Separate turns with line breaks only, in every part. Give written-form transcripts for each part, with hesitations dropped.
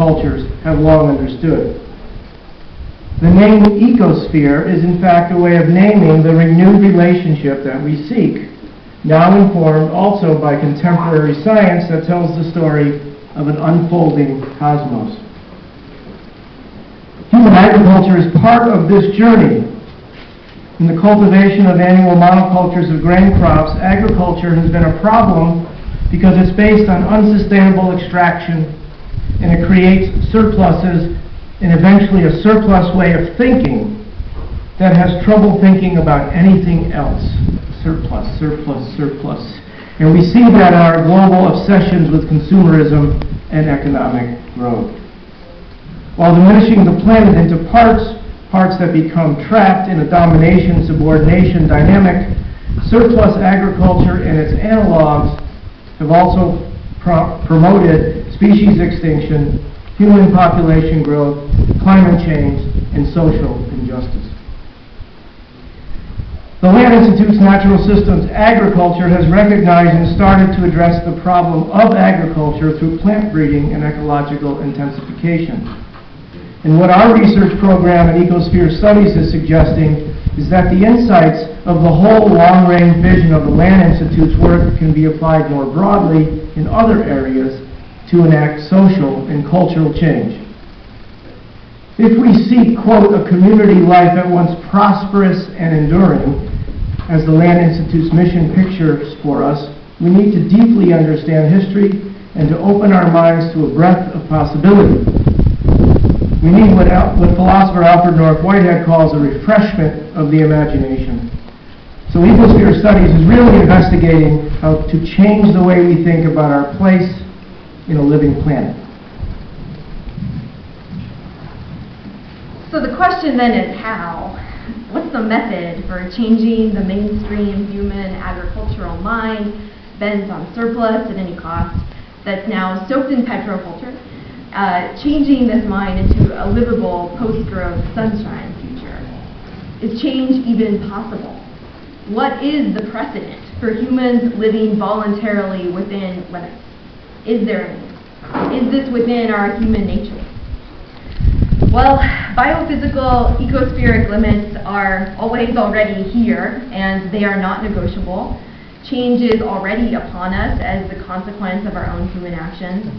cultures have long understood. The name ecosphere is in fact a way of naming the renewed relationship that we seek, now informed also by contemporary science that tells the story of an unfolding cosmos. Human agriculture is part of this journey. In the cultivation of annual monocultures of grain crops, agriculture has been a problem because it's based on unsustainable extraction, and it creates surpluses and eventually a surplus way of thinking that has trouble thinking about anything else. Surplus, surplus, surplus. And we see that in our global obsessions with consumerism and economic growth. While diminishing the planet into parts that become trapped in a domination-subordination dynamic, surplus agriculture and its analogs have also promoted species extinction, human population growth, climate change, and social injustice. The Land Institute's Natural Systems Agriculture has recognized and started to address the problem of agriculture through plant breeding and ecological intensification. And what our research program at Ecosphere Studies is suggesting is that the insights of the whole long-range vision of the Land Institute's work can be applied more broadly in other areas to enact social and cultural change. If we seek, quote, a community life at once prosperous and enduring, as the Land Institute's mission pictures for us, we need to deeply understand history and to open our minds to a breadth of possibility. We need what philosopher Alfred North Whitehead calls a refreshment of the imagination. So Ecosphere Studies is really investigating how to change the way we think about our place in a living planet.
So the question then is how? What's the method for changing the mainstream human agricultural mind bent on surplus at any cost that's now soaked in petroculture, changing this mind into a livable post-growth sunshine future? Is change even possible? What is the precedent for humans living voluntarily within limits? Is there any? Is this within our human nature? Well, biophysical ecospheric limits are always already here, and they are not negotiable. Change is already upon us as the consequence of our own human actions.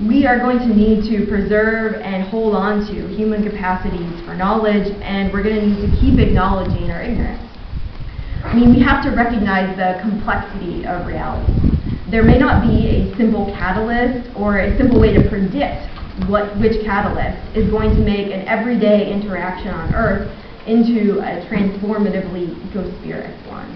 We are going to need to preserve and hold on to human capacities for knowledge, and we're going to need to keep acknowledging our ignorance. I mean, we have to recognize the complexity of reality. There may not be a simple catalyst or a simple way to predict which catalyst is going to make an everyday interaction on Earth into a transformatively ecospheric one.